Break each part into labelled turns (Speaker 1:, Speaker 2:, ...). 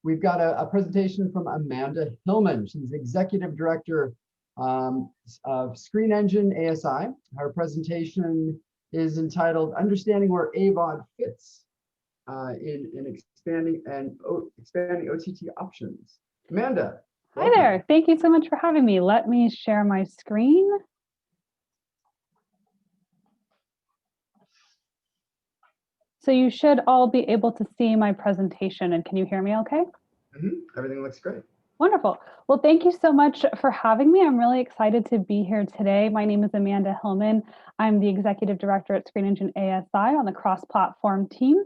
Speaker 1: We've got a presentation from Amanda Hillman. She's Executive Director of Screen Engine ASI. Her presentation is entitled Understanding Where AVOD Fits in Expanding OTT Options. Amanda.
Speaker 2: Hi there. Thank you so much for having me. Let me share my screen. So you should all be able to see my presentation, and can you hear me okay?
Speaker 1: Everything looks great.
Speaker 2: Wonderful. Well, thank you so much for having me. I'm really excited to be here today. My name is Amanda Hillman. I'm the Executive Director at Screen Engine ASI on the cross-platform team.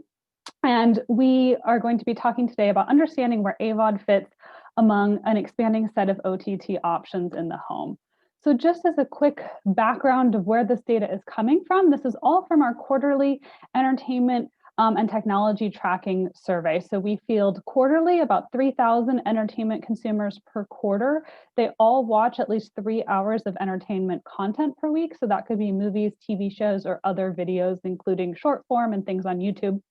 Speaker 2: And we are going to be talking today about understanding where AVOD fits among an expanding set of OTT options in the home. So just as a quick background of where this data is coming from, this is all from our quarterly entertainment and technology tracking survey. So we field quarterly about 3,000 entertainment consumers per quarter. They all watch at least 3 hours of entertainment content per week. So that could be movies, TV shows, or other videos, including short form and things on YouTube.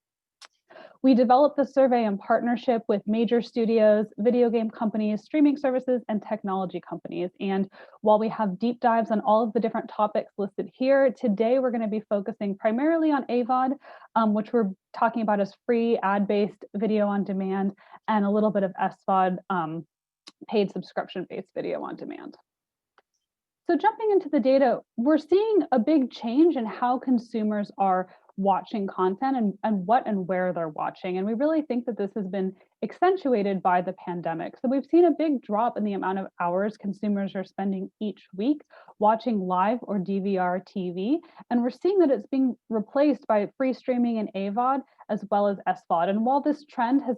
Speaker 2: We developed the survey in partnership with major studios, video game companies, streaming services, and technology companies. And while we have deep dives on all of the different topics listed here, today we're going to be focusing primarily on AVOD, which we're talking about as free ad-based video on demand, and a little bit of SVOD, paid subscription-based video on demand. So jumping into the data, we're seeing a big change in how consumers are watching content and what and where they're watching. And we really think that this has been accentuated by the pandemic. So we've seen a big drop in the amount of hours consumers are spending each week watching live or DVR TV. And we're seeing that it's being replaced by free streaming and AVOD as well as SVOD. And while this trend has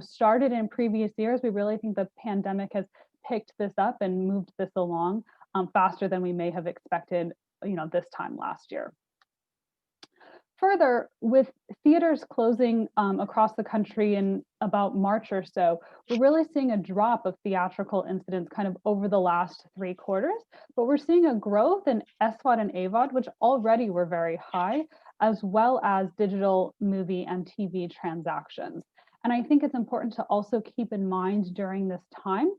Speaker 2: started in previous years, we really think the pandemic has picked this up and moved this along faster than we may have expected this time last year. Further, with theaters closing across the country in about March or so, we're really seeing a drop of theatrical incidents kind of over the last 3 quarters, but we're seeing a growth in SVOD and AVOD, which already were very high, as well as digital movie and TV transactions. And I think it's important to also keep in mind during this time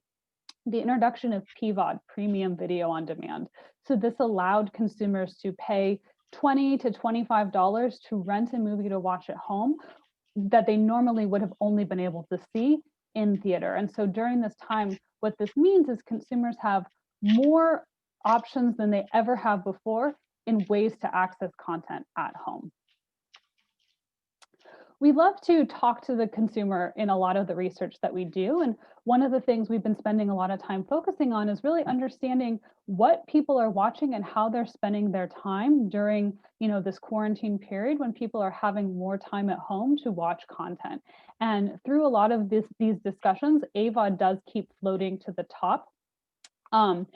Speaker 2: the introduction of PVOD, premium video on demand. So this allowed consumers to pay $20 to $25 to rent a movie to watch at home that they normally would have only been able to see in theater. And so during this time, what this means is consumers have more options than they ever have before in ways to access content at home. We love to talk to the consumer in a lot of the research that we do. And one of the things we've been spending a lot of time focusing on is really understanding what people are watching and how they're spending their time during this quarantine period when people are having more time at home to watch content. And through a lot of these discussions, AVOD does keep floating to the top. And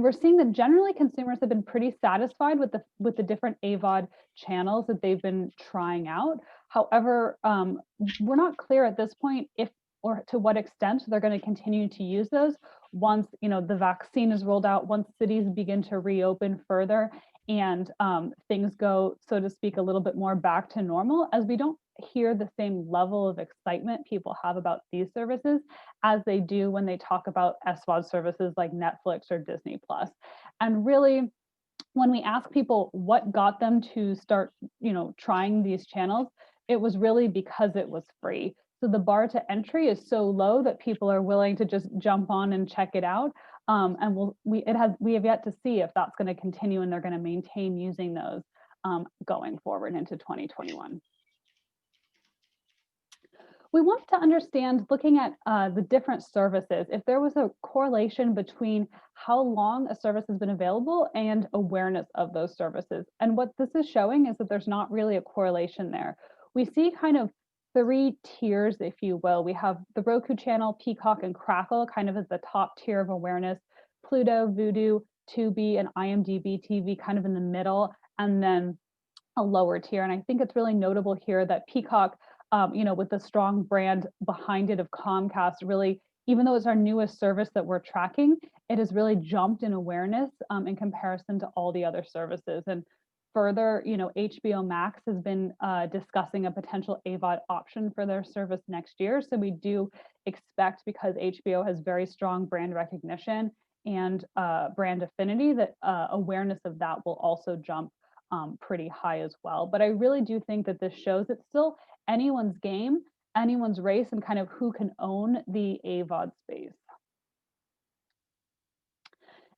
Speaker 2: we're seeing that generally consumers have been pretty satisfied with the different AVOD channels that they've been trying out. However, we're not clear at this point if or to what extent they're going to continue to use those once the vaccine is rolled out, once cities begin to reopen further, and things go, so to speak, a little bit more back to normal, as we don't hear the same level of excitement people have about these services as they do when they talk about SVOD services like Netflix or Disney Plus. And really, when we ask people what got them to start, trying these channels, it was really because it was free. So the bar to entry is so low that people are willing to just jump on and check it out. And we have yet to see if that's going to continue and they're going to maintain using those going forward into 2021. We want to understand, looking at the different services, if there was a correlation between how long a service has been available and awareness of those services. And what this is showing is that there's not really a correlation there. We see kind of 3 tiers, if you will. We have the Roku channel, Peacock, and Crackle kind of as the top tier of awareness, Pluto, Vudu, Tubi, and IMDb TV kind of in the middle, and then a lower tier. And I think it's really notable here that Peacock, with the strong brand behind it of Comcast, really, even though it's our newest service that we're tracking, it has really jumped in awareness in comparison to all the other services. And further, HBO Max has been discussing a potential AVOD option for their service next year. So we do expect, because HBO has very strong brand recognition and brand affinity, that awareness of that will also jump pretty high as well. But I really do think that this shows it's still anyone's game, anyone's race, and kind of who can own the AVOD space.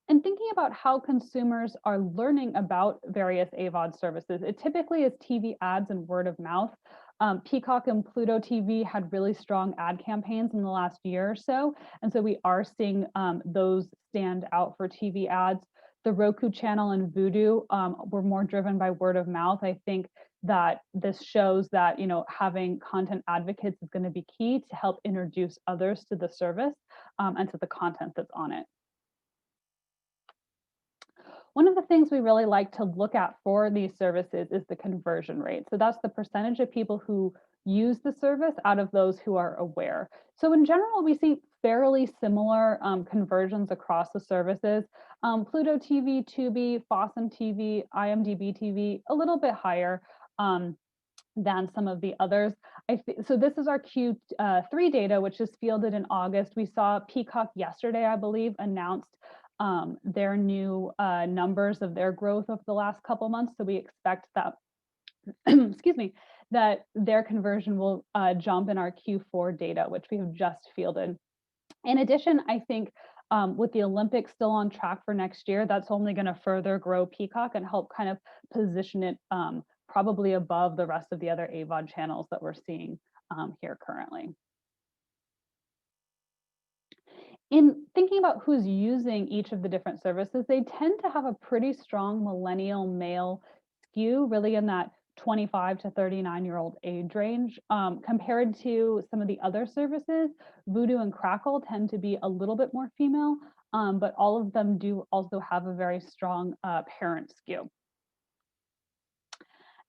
Speaker 2: And thinking about how consumers are learning about various AVOD services, it typically is TV ads and word of mouth. Peacock and Pluto TV had really strong ad campaigns in the last year or so. And so we are seeing those stand out for TV ads. The Roku channel and Vudu were more driven by word of mouth. I think that this shows that, having content advocates is going to be key to help introduce others to the service and to the content that's on it. One of the things we really like to look at for these services is the conversion rate. So that's the percentage of people who use the service out of those who are aware. So in general, we see fairly similar conversions across the services. Pluto TV, Tubi, Fossum TV, IMDb TV, a little bit higher than some of the others. So this is our Q3 data, which is fielded in August. We saw Peacock yesterday, I believe, announced their new numbers of their growth over the last couple months. So we expect that, excuse me, that their conversion will jump in our Q4 data, which we have just fielded. In addition, I think with the Olympics still on track for next year, that's only going to further grow Peacock and help kind of position it probably above the rest of the other AVOD channels that we're seeing here currently. In thinking about who's using each of the different services, they tend to have a pretty strong millennial male skew, really in that 25 to 39-year-old age range. Compared to some of the other services, Vudu and Crackle tend to be a little bit more female, but all of them do also have a very strong parent skew.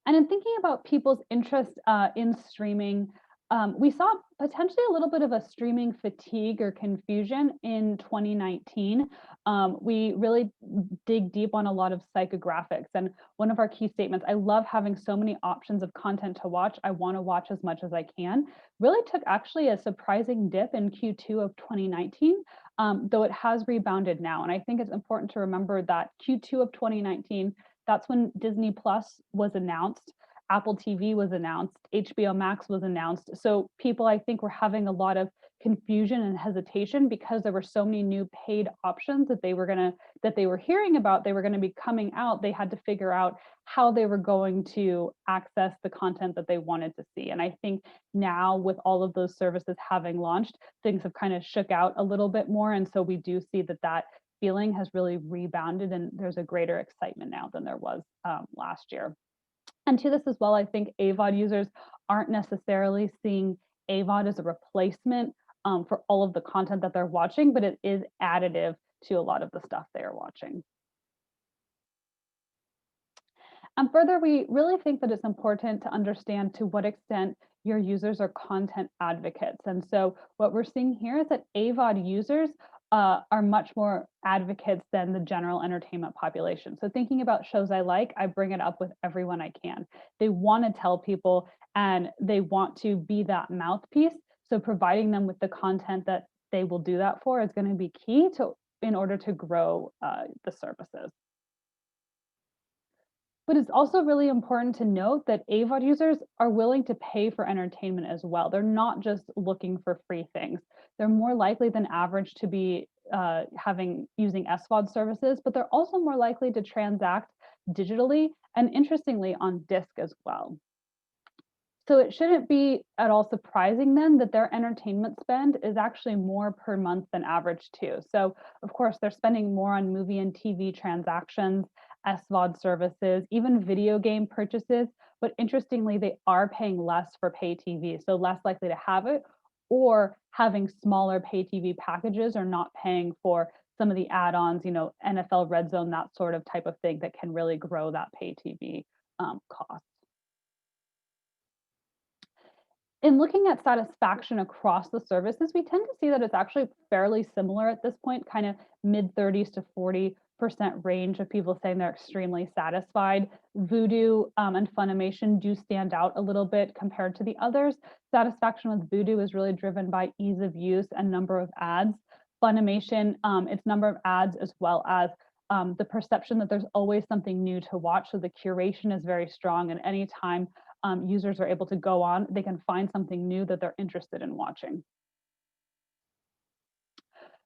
Speaker 2: And in thinking about people's interest in streaming, we saw potentially a little bit of a streaming fatigue or confusion in 2019. We really dig deep on a lot of psychographics. And one of our key statements, I love having so many options of content to watch. I want to watch as much as I can. Really took actually a surprising dip in Q2 of 2019, though it has rebounded now. And I think it's important to remember that Q2 of 2019, that's when Disney Plus was announced. Apple TV was announced, HBO Max was announced. So people, I think, were having a lot of confusion and hesitation because there were so many new paid options that they were hearing about, they were going to be coming out. They had to figure out how they were going to access the content that they wanted to see. And I think now, with all of those services having launched, things have kind of shook out a little bit more. And so we do see that feeling has really rebounded, and there's a greater excitement now than there was last year. And to this as well, I think AVOD users aren't necessarily seeing AVOD as a replacement for all of the content that they're watching, but it is additive to a lot of the stuff they are watching. And further, we really think that it's important to understand to what extent your users are content advocates. And so what we're seeing here is that AVOD users are much more advocates than the general entertainment population. So thinking about shows I like, I bring it up with everyone I can. They want to tell people and they want to be that mouthpiece. So providing them with the content that they will do that for is going to be key in order to grow the services. But it's also really important to note that AVOD users are willing to pay for entertainment as well. They're not just looking for free things. They're more likely than average to be using SVOD services, but they're also more likely to transact digitally and, interestingly, on disc as well. So it shouldn't be at all surprising then that their entertainment spend is actually more per month than average too. So of course, they're spending more on movie and TV transactions, SVOD services, even video game purchases. But interestingly, they are paying less for pay TV, so less likely to have it, or having smaller pay TV packages, or not paying for some of the add-ons, NFL Red Zone, that sort of type of thing that can really grow that pay TV cost. In looking at satisfaction across the services, we tend to see that it's actually fairly similar at this point, kind of mid 30s to range of people saying they're extremely satisfied. Vudu and Funimation do stand out a little bit compared to the others. Satisfaction with Vudu is really driven by ease of use and number of ads. Funimation, its number of ads as well as the perception that there's always something new to watch. So the curation is very strong, and anytime users are able to go on, they can find something new that they're interested in watching.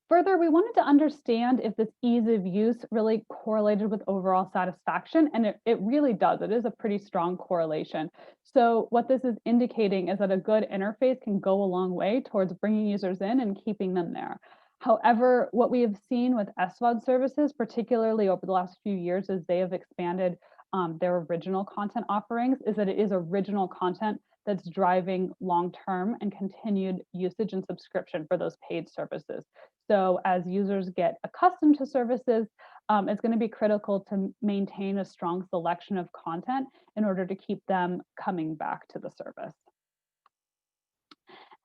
Speaker 2: Further, we wanted to understand if this ease of use really correlated with overall satisfaction, and it really does. It is a pretty strong correlation. So what this is indicating is that a good interface can go a long way towards bringing users in and keeping them there. However, what we have seen with SVOD services, particularly over the last few years as they have expanded their original content offerings, is that it is original content that's driving long-term and continued usage and subscription for those paid services. So as users get accustomed to services, it's going to be critical to maintain a strong selection of content in order to keep them coming back to the service.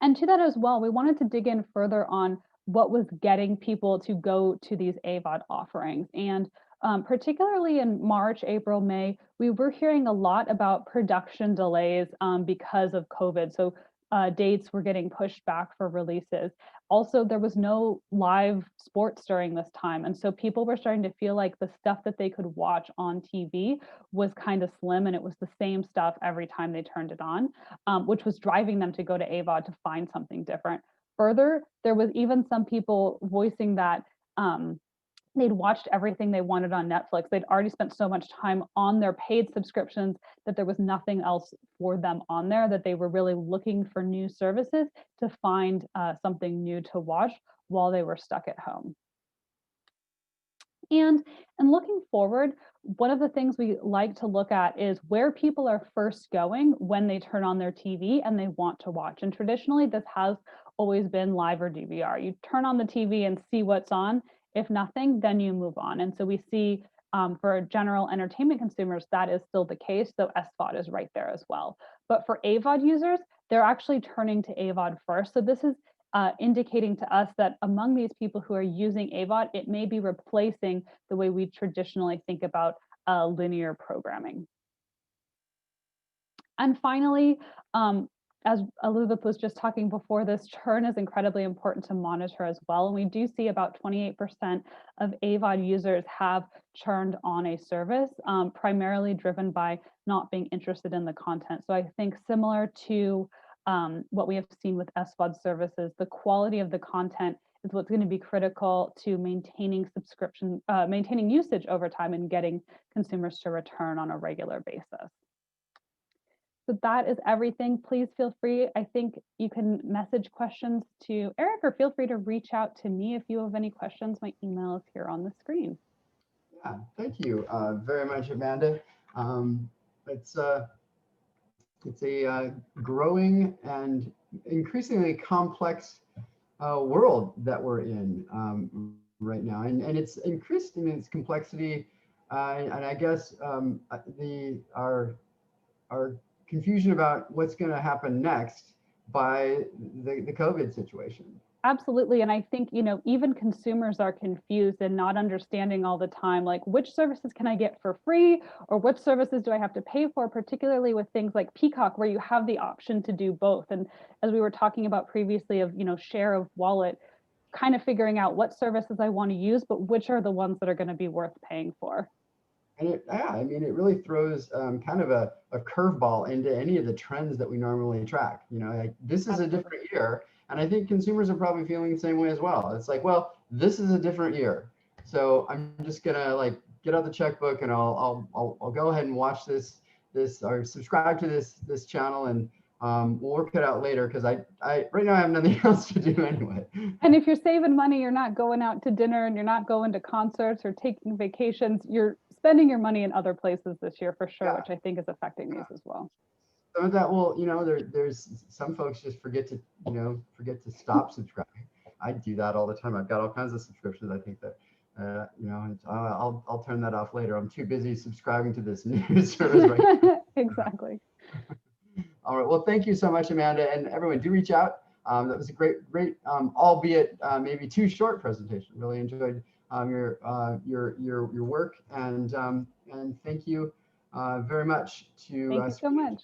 Speaker 2: And to that as well, we wanted to dig in further on what was getting people to go to these AVOD offerings. And particularly in March, April, May, we were hearing a lot about production delays because of COVID. So dates were getting pushed back for releases. Also, there was no live sports during this time. And so people were starting to feel like the stuff that they could watch on TV was kind of slim, and it was the same stuff every time they turned it on, which was driving them to go to AVOD to find something different. Further, there was even some people voicing that they'd watched everything they wanted on Netflix. They'd already spent so much time on their paid subscriptions that there was nothing else for them on there, that they were really looking for new services to find something new to watch while they were stuck at home. And looking forward, one of the things we like to look at is where people are first going when they turn on their TV and they want to watch. And traditionally, this has always been live or DVR. You turn on the TV and see what's on. If nothing, then you move on. And so we see for general entertainment consumers, that is still the case. So SVOD is right there as well. But for AVOD users, they're actually turning to AVOD first. So this is indicating to us that among these people who are using AVOD, it may be replacing the way we traditionally think about linear programming. And finally, as Elizabeth was just talking before this, churn is incredibly important to monitor as well. And we do see about 28% of AVOD users have churned on a service, primarily driven by not being interested in the content. So I think similar to what we have seen with SVOD services, the quality of the content is what's going to be critical to maintaining maintaining usage over time and getting consumers to return on a regular basis. So that is everything. Please feel free. I think you can message questions to Eric, or feel free to reach out to me if you have any questions. My email is here on the screen.
Speaker 1: Yeah, thank you very much, Amanda. It's a growing and increasingly complex world that we're in right now, and it's increased in its complexity, and I guess our confusion about what's going to happen next by the COVID situation.
Speaker 2: Absolutely. And I think, even consumers are confused and not understanding all the time, like which services can I get for free, or which services do I have to pay for, particularly with things like Peacock, where you have the option to do both. And as we were talking about previously of, share of wallet, kind of figuring out what services I want to use, but which are the ones that are going to be worth paying for.
Speaker 1: And it really throws kind of a curveball into any of the trends that we normally track. This is a different year, and I think consumers are probably feeling the same way as well. It's like, well, this is a different year, so I'm just gonna get out the checkbook and I'll go ahead and watch this or subscribe to this channel, and we'll work it out later because I right now I have nothing else to do anyway.
Speaker 2: And if you're saving money, you're not going out to dinner and you're not going to concerts or taking vacations. You're spending your money in other places this year for sure, which I think is affecting these as well.
Speaker 1: Some of that will, there's some folks just forget to stop subscribing. I do that all the time. I've got all kinds of subscriptions. I think that, I'll turn that off later. I'm too busy subscribing to this news service right now.
Speaker 2: Exactly.
Speaker 1: All right. Well, thank you so much, Amanda, and everyone. Do reach out. That was a great, albeit maybe too short presentation. Really enjoyed your work, and thank you very much to
Speaker 2: Thank you so much.